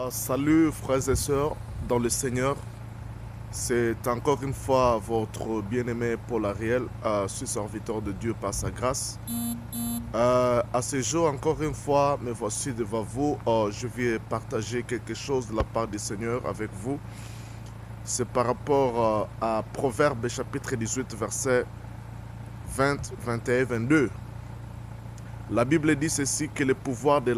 Salut frères et sœurs dans le Seigneur, c'est encore une fois votre bien-aimé Paul Ariel, suis serviteur de Dieu par sa grâce. À ce jour, encore une fois, me voici devant vous. Je vais partager quelque chose de la part du Seigneur avec vous. C'est par rapport à Proverbes chapitre 18, versets 20, 21, 22. La Bible dit ceci, que le pouvoir de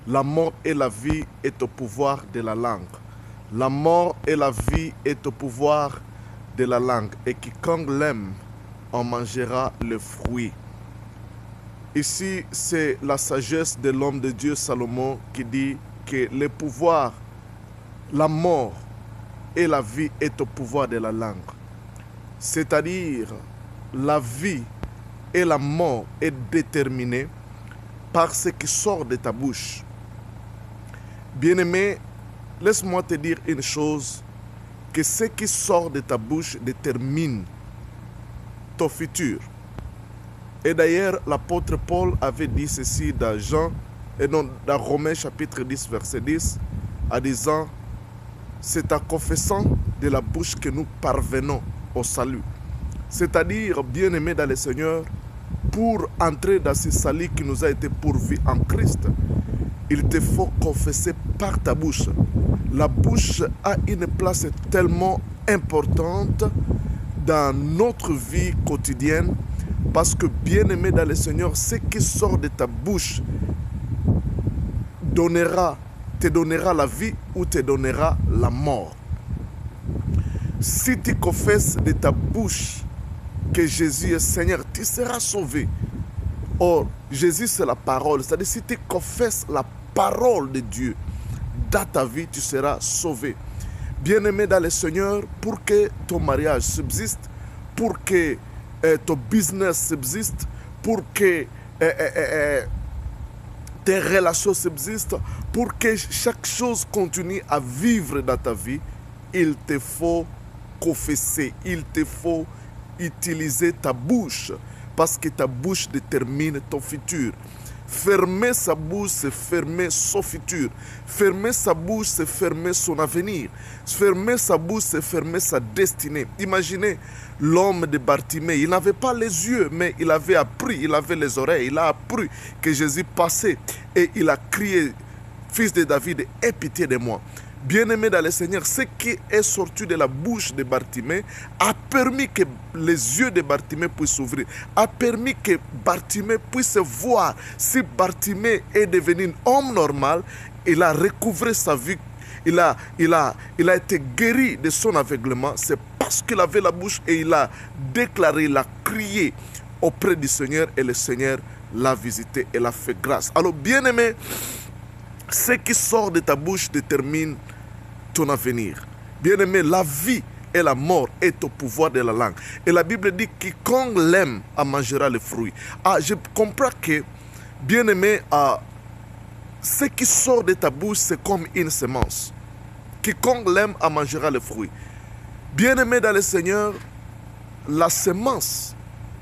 la mort et la vie est au pouvoir de la langue. La mort et la vie est au pouvoir de la langue. Et quiconque l'aime en mangera le fruit. Ici, c'est la sagesse de l'homme de Dieu Salomon qui dit que le pouvoir, la mort et la vie est au pouvoir de la langue. C'est-à-dire, la vie et la mort est déterminée par ce qui sort de ta bouche. Bien-aimé, laisse-moi te dire une chose, que ce qui sort de ta bouche détermine ton futur. Et d'ailleurs, l'apôtre Paul avait dit ceci dans dans Romains chapitre 10, verset 10, en disant, c'est en confessant de la bouche que nous parvenons au salut. C'est-à-dire, bien-aimé dans le Seigneur, pour entrer dans ce salut qui nous a été pourvu en Christ, il te faut confesser par ta bouche. La bouche a une place tellement importante dans notre vie quotidienne parce que, bien-aimé dans le Seigneur, ce qui sort de ta bouche te donnera la vie ou te donnera la mort. Si tu confesses de ta bouche que Jésus est Seigneur, tu seras sauvé. Or, Jésus, c'est la parole. C'est-à-dire, si tu confesses la parole de Dieu dans ta vie, tu seras sauvé. Bien-aimé dans le Seigneur, pour que ton mariage subsiste, pour que ton business subsiste, pour que tes relations subsistent, pour que chaque chose continue à vivre dans ta vie, il te faut confesser, il te faut utiliser ta bouche, parce que ta bouche détermine ton futur. Fermer sa bouche, c'est fermer son futur. Fermer sa bouche, c'est fermer son avenir. Fermer sa bouche, c'est fermer sa destinée. Imaginez l'homme de Bartimée. Il n'avait pas les yeux, mais il avait appris, il avait les oreilles. Il a appris que Jésus passait et il a crié, fils de David, aie pitié de moi. Bien-aimé dans le Seigneur, ce qui est sorti de la bouche de Bartimée a permis que les yeux de Bartimée puissent s'ouvrir, a permis que Bartimée puisse voir. Si Bartimée est devenu un homme normal, il a recouvré sa vie, il a été guéri de son aveuglement. C'est parce qu'il avait la bouche et il a déclaré, il a crié auprès du Seigneur et le Seigneur l'a visité et l'a fait grâce. Alors, bien-aimé, ce qui sort de ta bouche détermine ton avenir. Bien-aimé, la vie et la mort est au pouvoir de la langue. Et la Bible dit, quiconque l'aime en mangera le fruit. Je comprends que, bien-aimé, ce qui sort de ta bouche, c'est comme une semence. Quiconque l'aime en mangera le fruit. Bien-aimé dans le Seigneur, la semence,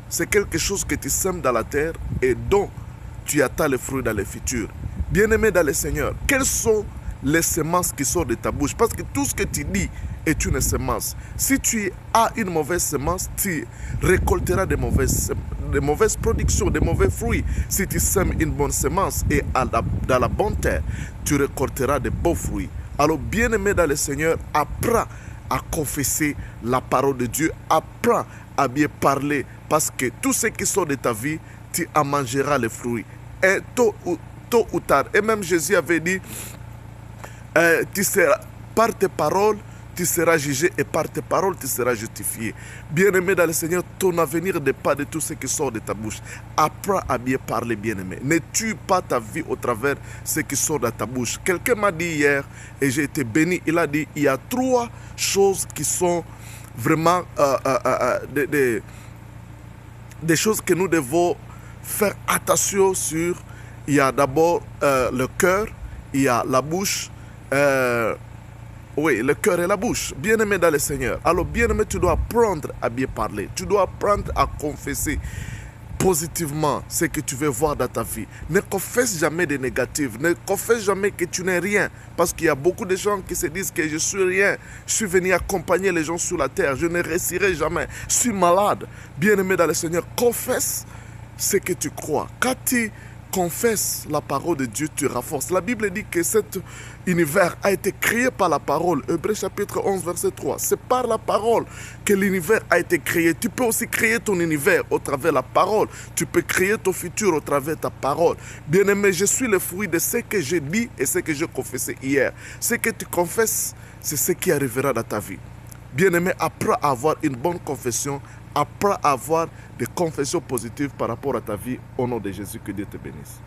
c'est quelque chose que tu sèmes dans la terre et dont tu attends le fruit dans le futur. Bien-aimé dans le Seigneur, quelles sont les semences qui sortent de ta bouche? Parce que tout ce que tu dis est une semence. Si tu as une mauvaise semence, tu récolteras de mauvaises productions, de mauvais fruits. Si tu sèmes une bonne semence et dans la bonne terre, tu récolteras de beaux fruits. Alors, bien-aimé dans le Seigneur, apprends à confesser la parole de Dieu. Apprends à bien parler parce que tout ce qui sort de ta vie, tu en mangeras les fruits. Et tôt ou tard. Et même Jésus avait dit, par tes paroles, tu seras jugé et par tes paroles, tu seras justifié. Bien-aimé dans le Seigneur, ton avenir ne dépend pas de tout ce qui sort de ta bouche. Apprends à bien parler, bien-aimé. Ne tue pas ta vie au travers de ce qui sort de ta bouche. Quelqu'un m'a dit hier, et j'ai été béni, il a dit, il y a 3 choses qui sont vraiment des choses que nous devons faire attention sur. Il y a d'abord le cœur, il y a la bouche. Oui, le cœur et la bouche. Bien-aimé dans le Seigneur. Alors, bien-aimé, tu dois apprendre à bien parler. Tu dois apprendre à confesser. positivement ce que tu veux voir dans ta vie. Ne confesse jamais de négatif. Ne confesse jamais que tu n'es rien. Parce qu'il y a beaucoup de gens qui se disent que je suis rien. Je suis venu accompagner les gens sur la terre. Je ne réussirai jamais. Je suis malade. Bien-aimé dans le Seigneur, confesse ce que tu crois. Quand tu confesses la parole de Dieu, tu renforces. La Bible dit que cet univers a été créé par la parole. Hébreux chapitre 11, verset 3. C'est par la parole que l'univers a été créé. Tu peux aussi créer ton univers au travers de la parole. Tu peux créer ton futur au travers de ta parole. Bien-aimé, je suis le fruit de ce que j'ai dit et ce que j'ai confessé hier. Ce que tu confesses, c'est ce qui arrivera dans ta vie. Bien-aimé, apprends à avoir une bonne confession. Apprends à avoir des confessions positives par rapport à ta vie. Au nom de Jésus, que Dieu te bénisse.